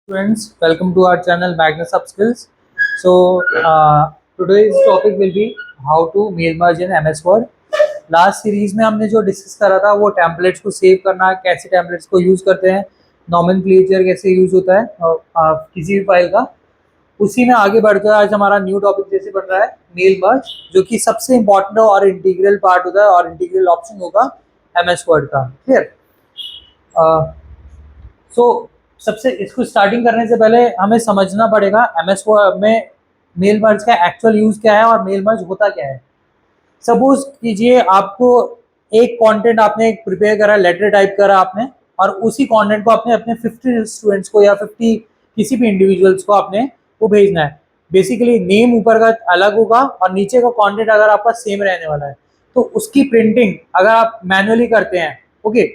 Students, welcome to our channel Magnus Upskills. Today's topic will be how to mail merge in MS Word. Last series में हमने जो discuss करा था वो templates को save करना, कैसे टेम्पलेट्स को यूज़ करते हैं, नॉमेनक्लेचर कैसे यूज़ होता है किसी भी फाइल का। उसी में आगे बढ़कर आज हमारा न्यू टॉपिक जैसे बढ़ रहा है मेल मर्ज, जो कि सबसे इंपॉर्टेंट और इंटीग्रल पार्ट होता है और इंटीग्रल ऑप्शन होगा MS वर्ड का। क्लियर? सो सबसे इसको स्टार्टिंग करने से पहले हमें समझना पड़ेगा MS वर्ड में मेल मर्ज का एक्चुअल यूज़ क्या है और मेल मर्ज होता क्या है। सपोज कीजिए आपको एक कंटेंट आपने एक प्रिपेयर करा, लेटर टाइप करा आपने, और उसी कंटेंट को आपने अपने 50 स्टूडेंट्स को या 50 किसी भी इंडिविजुअल्स को आपने वो भेजना है। बेसिकली नेम ऊपर का अलग होगा और नीचे का कंटेंट अगर आपका सेम रहने वाला है, तो उसकी प्रिंटिंग अगर आप मैनुअली करते हैं, ओके,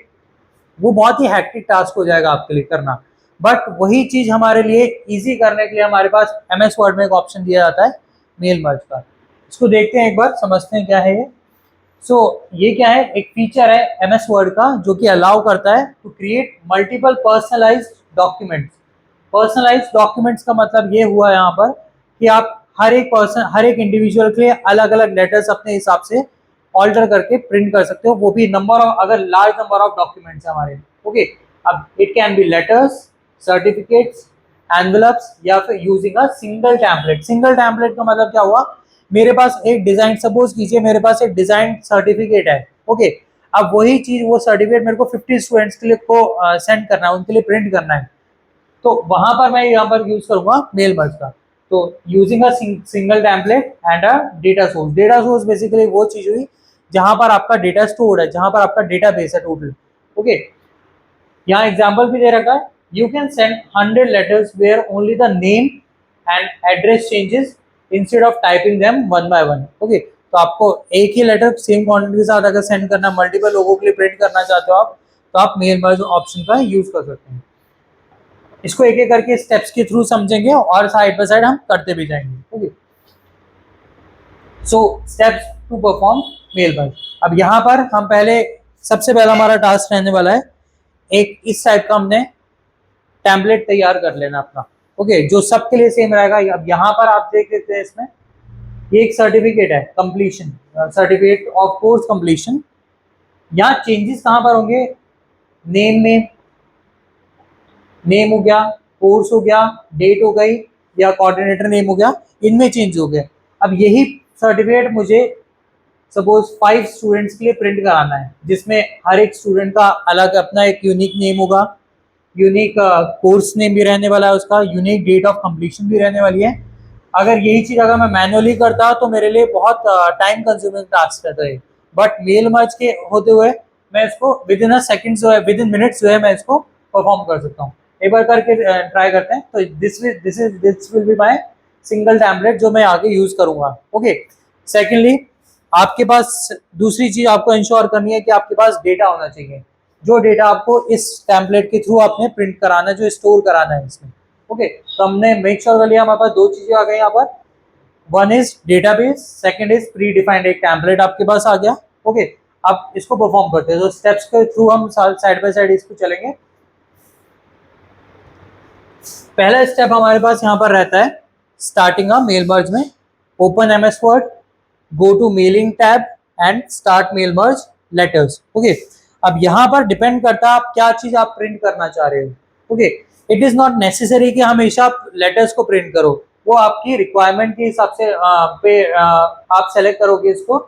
वो बहुत ही हैक्टिक टास्क हो जाएगा आपके लिए करना। बट वही चीज हमारे लिए इजी करने के लिए हमारे पास MS वर्ड में एक ऑप्शन दिया जाता है मेल मर्ज का। इसको देखते हैं, एक बार समझते हैं क्या है ये। ये क्या है, एक फीचर है MS वर्ड का जो कि अलाउ करता है to create multiple personalized documents. Personalized documents का मतलब ये हुआ यहाँ पर कि आप हर एक पर्सन, हर एक इंडिविजुअल के लिए अलग अलग लेटर्स अपने हिसाब से ऑल्टर करके प्रिंट कर सकते हो, वो भी नंबर ऑफ, अगर लार्ज नंबर ऑफ डॉक्यूमेंट्स है हमारे। ओके, अब it can be letters, certificates, envelopes, या फिर using a single template. Single template का मतलब क्या हुआ, मेरे पास एक डिजाइन, सपोज कीजिए मेरे पास एक डिजाइन सर्टिफिकेट है, ओके, अब वही चीज, वो सर्टिफिकेट मेरे को 50 स्टूडेंट्स के लिए को सेंड करना है, उनके लिए प्रिंट करना है, तो वहां पर मैं यहाँ पर यूज करूंगा मेल मर्ज का। तो using a single template and a data source. Data source basically वो चीज हुई जहां पर आपका डेटा स्टोर है, जहां पर आपका डेटा बेस है टोटल। ओके, यहाँ एग्जाम्पल भी दे रखा है, you can send 100 letters where only the name and address changes instead of typing them one by one. Okay, तो आपको एक ही लेटर सेम क्वांटिटी के साथ अगर सेंड करना, मल्टीपल लोगों के लिए प्रिंट करना चाहते हो आप, तो आप मेल मर्ज ऑप्शन का यूज कर सकते हैं। इसको एक एक करके स्टेप्स के थ्रू समझेंगे और साइड बाय साइड हम करते भी जाएंगे। Okay, so steps to perform mail merge. अब यहाँ पर हम पहले, सबसे पहला हमारा टास्क रहने वाला है, एक इस टाइप का हमने टेम्पलेट तैयार कर लेना अपना। ओके, जो सबके लिए सेम रहेगा। अब यहाँ पर आप देख लेते हैं, इसमें ये एक सर्टिफिकेट है completion, certificate of course completion. यहाँ चेंजेस कहाँ पर होंगे, नेम में, नेम हो गया, कोर्स हो गया, डेट हो गई, या कोऑर्डिनेटर नेम हो गया, इनमें चेंज हो गया। अब यही सर्टिफिकेट मुझे सपोज 5 स्टूडेंट्स के लिए प्रिंट कराना है, जिसमें हर एक स्टूडेंट का अलग अपना एक यूनिक नेम होगा, यूनिक कोर्स नेम भी रहने वाला है उसका, यूनिक डेट ऑफ कंप्लीशन भी रहने वाली है। अगर यही चीज अगर मैं मैनुअली करता तो मेरे लिए बहुत टाइम कंज्यूमिंग टास्क रहता है, बट मेल मर्ज के होते हुए मैं इसको विद इन सेकंड जो है, विद इन मिनट्स जो है, मैं इसको परफॉर्म कर सकता हूँ। एक बार करके ट्राई करते हैं। तो this will be my single template जो मैं आगे यूज करूंगा। ओके, सेकेंडली आपके पास दूसरी चीज आपको इंश्योर करनी है कि आपके पास डेटा होना चाहिए, जो डेटा आपको इस टेम्पलेट के थ्रू आपने प्रिंट कराना है, जो स्टोर कराना है इसमें। ओके, तो हमने मेक श्योर कर लिया, हमारे पास दो चीजें आ गई यहाँ पर, one is database, second is pre defined एक टेम्पलेट आपके पास आ गया। ओके, अब इसको परफॉर्म करते हैं, तो स्टेप्स के थ्रू हम साइड बाय साइड इसको चलेंगे। पहला स्टेप हमारे पास यहाँ पर रहता है, स्टार्टिंग अ मेल मर्ज में, open MS Word, go to mailing tab and start mail merge letters. Okay, अब यहाँ पर डिपेंड करता है आप क्या चीज आप प्रिंट करना चाह रहे हो। Okay, it is not necessary कि हमेशा आप लेटर्स को प्रिंट करो, वो आपकी रिक्वायरमेंट के हिसाब से आप सेलेक्ट करोगे इसको।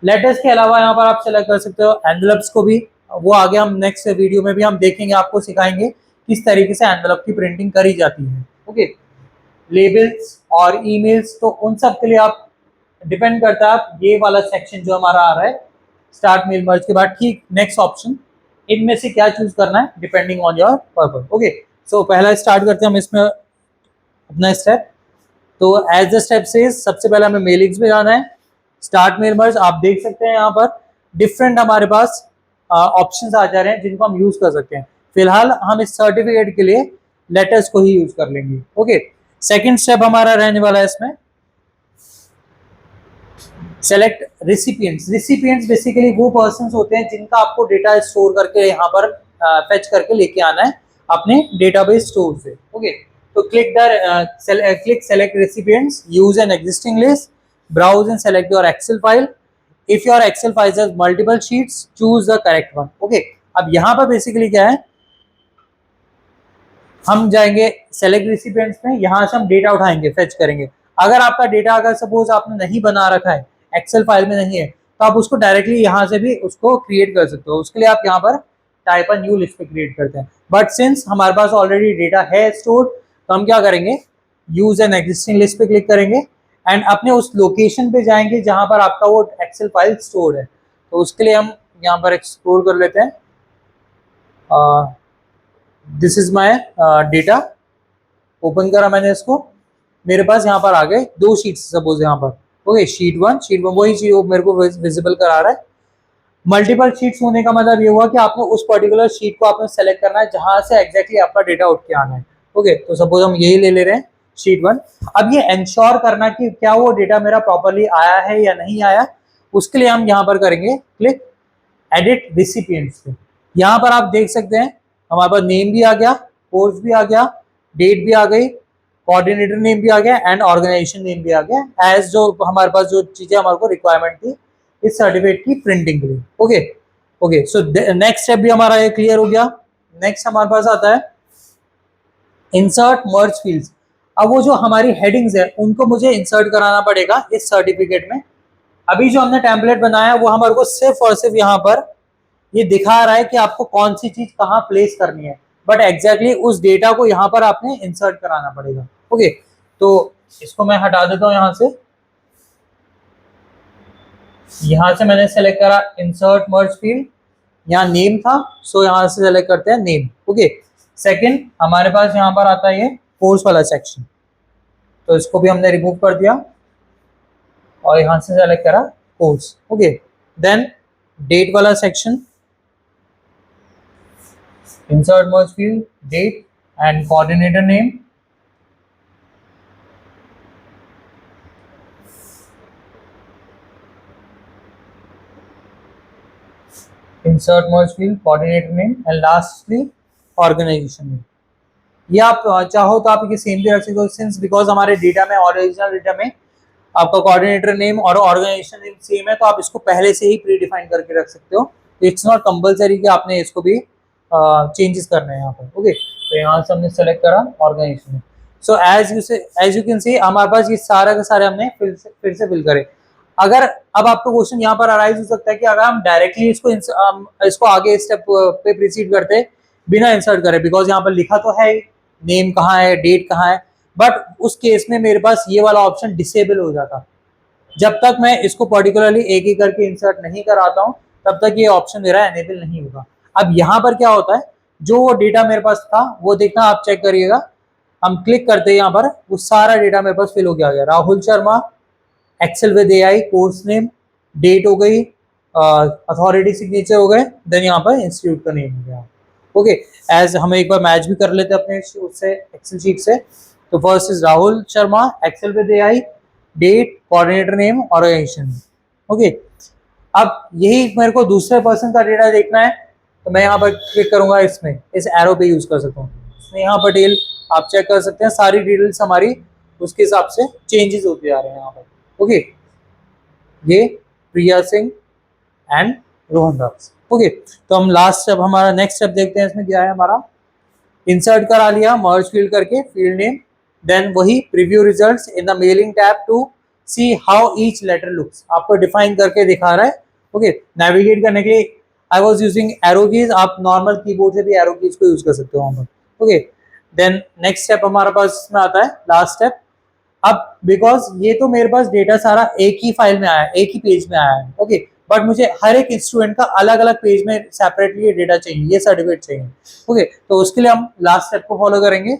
लेटर्स के अलावा यहाँ पर आप सेलेक्ट कर सकते हो एनवेलप्स को भी, वो आगे हम नेक्स्ट वीडियो में भी हम देखेंगे, आपको सिखाएंगे किस तरीके से एनवेलप की प्रिंटिंग करी जाती है। ओके, लेबल्स और ईमेल्स, तो उन सब के लिए आप डिपेंड करता है, आप ये वाला सेक्शन जो हमारा आ रहा है स्टार्ट मेल मर्ज के बाद ठीक नेक्स्ट ऑप्शन, इनमें से क्या चूज करना है depending on your purpose. Okay, so पहला स्टार्ट करते हैं हम इसमें अपना स्टेप। तो एज द स्टेप से सबसे पहले हमें मेलिंग्स में जाना है, स्टार्ट मेल मर्ज। आप देख सकते हैं यहाँ पर डिफरेंट हमारे पास ऑप्शंस आ जा रहे हैं जिनको हम यूज कर सकते हैं। फिलहाल हम इस सर्टिफिकेट के लिए लेटर्स को ही यूज कर लेंगे। ओके, सेकंड स्टेप हमारा रहने वाला है इसमें, सेलेक्ट रिसिपिएंट्स। रिसिपिएंट्स बेसिकली वो पर्संस होते हैं जिनका आपको डेटा स्टोर करके यहाँ पर फेच करके लेके आना है अपने डेटाबेस स्टोर से। ओके, तो click select recipients, use an existing list, browse and select your Excel file. If your Excel file has multiple sheets, choose the correct one. Okay, अब यहाँ पर बेसिकली क्या है, हम जाएंगे सेलेक्ट रेसिपिएंट्स में, यहाँ से हम डेटा उठाएंगे, फेच करेंगे। अगर आपका डेटा अगर सपोज आपने नहीं बना रखा है, एक्सेल फाइल में नहीं है, तो आप उसको डायरेक्टली यहाँ से भी उसको क्रिएट कर सकते हो। उसके लिए आप यहाँ पर टाइप अ न्यू लिस्ट पे क्रिएट करते हैं। बट सिंस हमारे पास ऑलरेडी डेटा है स्टोर, तो हम क्या करेंगे, यूज एन एग्जिस्टिंग लिस्ट पे क्लिक करेंगे एंड अपने उस लोकेशन पे जाएंगे जहां पर आपका वो एक्सेल फाइल स्टोर है। तो उसके लिए हम यहाँ पर एक्सप्लोर कर लेते हैं। This is my data, open करा मैंने इसको, मेरे पास यहाँ पर आ गए 2 शीट्स सपोज यहाँ पर। ओके, शीट वन वही चीज मेरे को विजिबल करा रहा है। मल्टीपल शीट्स होने का मतलब ये हुआ कि आपने उस पर्टिकुलर शीट को आपने सेलेक्ट करना है जहां से एग्जैक्टली आपका डेटा उठ के आना है। ओके, तो सपोज हम यही ले रहे हैं शीट वन। अब ये इंश्योर करना कि क्या वो डेटा मेरा प्रॉपरली आया है या नहीं आया, उसके लिए हम यहाँ पर करेंगे क्लिक एडिट रिसिपिएंट्स पे। यहाँ पर आप देख सकते हैं हमारे पास नेम भी आ गया, कोर्स भी आ गया, डेट भी आ गई, कोऑर्डिनेटर नेम भी आ गया एंड ऑर्गेनाइजेशन नेम भी आ गया, एज जो हमारे पास जो चीजें हमारे को रिक्वायरमेंट थी इस सर्टिफिकेट की प्रिंटिंग के लिए। Okay okay, so next step भी हमारा ये क्लियर हो गया। नेक्स्ट हमारे पास आता है इंसर्ट मर्ज फील्ड्स। अब वो जो हमारी हेडिंग्स है उनको मुझे इंसर्ट कराना पड़ेगा इस सर्टिफिकेट में। अभी जो हमने टेम्पलेट बनाया वो हमारे को सिर्फ और सिर्फ यहाँ पर ये दिखा रहा है कि आपको कौन सी चीज कहाँ प्लेस करनी है, बट एग्जैक्टली उस डेटा को यहाँ पर आपने इंसर्ट कराना पड़ेगा। ओके, तो इसको मैं हटा देता हूँ यहाँ से। यहाँ से मैंने सेलेक्ट करा इंसर्ट मर्ज फील्ड, यहाँ नेम था, सो यहाँ से सेलेक्ट करते हैं नेम। ओके, सेकंड हमारे पास यहाँ पर आता है ये कोर्स वाला सेक्शन, तो इसको भी हमने रिमूव कर दिया और यहाँ से सेलेक्ट करा कोर्स। ओके, देन डेट वाला section, insert merge field, date and coordinator name, insert merge field, coordinator name and lastly organization name। ये आप चाहो तो आप ये सेम भी रख सकते हो, सिंस बिकॉज हमारे डेटा में ओरिजिनल डेटा में आपका कोऑर्डिनेटर नेम और ऑर्गेनाइजेशन नेम सेम है, तो आप इसको पहले से ही प्री डिफाइन करके रख सकते हो। इट्स नॉट कंपलसरी कि आपने इसको भी चेंजेस करने हैं यहाँ पर। ओके, तो यहाँ से हमने सेलेक्ट करा organization. So as you can see हमारे पास ये सारा के सारे हमने फिर से फिल करे। अगर अब आपको क्वेश्चन यहाँ पर अराइज हो सकता है कि अगर हम डायरेक्टली इसको आगे स्टेप पे प्रोसीड करते बिना इंसर्ट करे, बिकॉज यहाँ पर लिखा तो है नेम कहाँ है, डेट कहाँ है, बट उस केस में मेरे पास ये वाला ऑप्शन डिसेबल हो जाता। जब तक मैं इसको पर्टिकुलरली एक ही करके इंसर्ट नहीं कराता हूँ तब तक ये ऑप्शन मेरा एनेबल नहीं होगा। अब यहाँ पर क्या होता है, जो वो डेटा मेरे पास था वो देखना आप चेक करिएगा, हम क्लिक करते हैं यहाँ पर वो सारा डेटा मेरे पास फिल हो गया। Rahul Sharma, Excel with AI, course name, date हो गई, अथॉरिटी सिग्नेचर हो गए, देन यहाँ पर इंस्टीट्यूट का नेम हो गया। ओके, एज हम एक बार मैच भी कर लेते हैं अपने उससे एक्सेल शीट से। तो first is Rahul Sharma, Excel with AI, date, coordinator name, organization. Okay, अब यही मेरे को दूसरे पर्सन का डेटा देखना है, तो मैं यहाँ पर क्लिक करूंगा, इसमें इस एरो पे यूज कर सकता हूँ। इसमें यहाँ पर डिटेल आप चेक कर सकते हैं, सारी डिटेल्स हमारी उसके हिसाब से चेंजेस होते जा रहे हैं यहाँ पर। ओके, ये प्रिया सिंह एंड रोहन दास। ओके, तो हम लास्ट स्टेप, हमारा नेक्स्ट स्टेप देखते हैं इसमें क्या है। हमारा इंसर्ट करा लिया मर्ज फील्ड करके, फील्ड नेम, देन वही preview results in the mailing tab to see how each letter looks, आपको डिफाइन करके दिखा रहा है। ओके, नेविगेट करने के लिए I was using arrow keys, आप नॉर्मल कीबोर्ड से भी एरो कीज को यूज कर सकते हो वहां पर। ओके, देन नेक्स्ट स्टेप हमारे पास में आता है लास्ट स्टेप। अब बिकॉज ये तो मेरे पास डेटा सारा एक ही फाइल में आया है, एक ही पेज में आया है। ओके, बट मुझे हर एक स्टूडेंट का अलग अलग पेज में सेपरेटली ये डेटा चाहिए, ये सर्टिफिकेट चाहिए। ओके, तो उसके लिए हम लास्ट स्टेप को फॉलो करेंगे।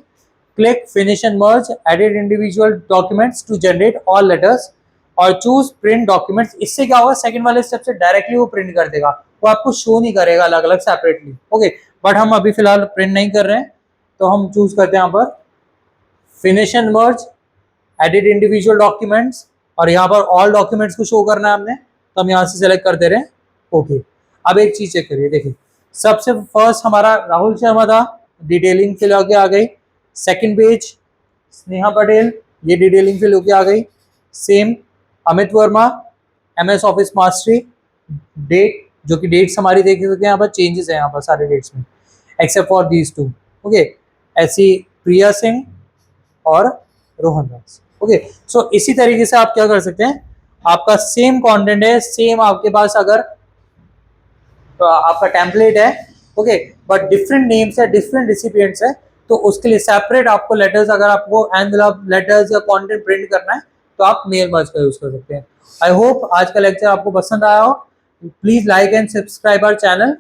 Click finish and merge, edit individual documents to generate all letters और चूज प्रिंट डॉक्यूमेंट्स। इससे क्या होगा, सेकंड वाले स्टेप से डायरेक्टली वो प्रिंट कर देगा, वो आपको शो नहीं करेगा अलग अलग सेपरेटली। ओके, बट हम अभी फिलहाल प्रिंट नहीं कर रहे हैं, तो हम चूज करते हैं यहाँ पर finish and merge, edit individual documents, और यहाँ पर ऑल डॉक्यूमेंट्स को शो करना है हमने, तो हम यहाँ से सेलेक्ट कर दे रहे हैं। ओके, अब एक चीज चेक करिए, देखिए सबसे फर्स्ट हमारा राहुल शर्मा था, डिटेलिंग फिल होके आ गई। सेकंड पेज स्नेहा पटेल, ये डिटेलिंग फिल होके आ गई। Same Amit Verma, MS Office mastery, date, जो कि डेट्स हमारी देख सकते हैं यहाँ पर, चेंजेस है यहाँ पर सारे डेट्स में except for these two. Okay, ऐसी प्रिया सिंह और रोहन दास। ओके, सो इसी तरीके से आप क्या कर सकते हैं, आपका सेम कंटेंट है, सेम आपके पास अगर आपका टेम्पलेट है, ओके, बट डिफरेंट नेम्स है, डिफरेंट रिसिपिएंट्स है, तो उसके लिए सेपरेट आपको लेटर्स, अगर आपको एनवेलप लेटर्स या कंटेंट प्रिंट करना है तो आप मेल मर्ज का यूज कर सकते हैं। आई होप आज का लेक्चर आपको पसंद आया हो। Please like and subscribe our channel.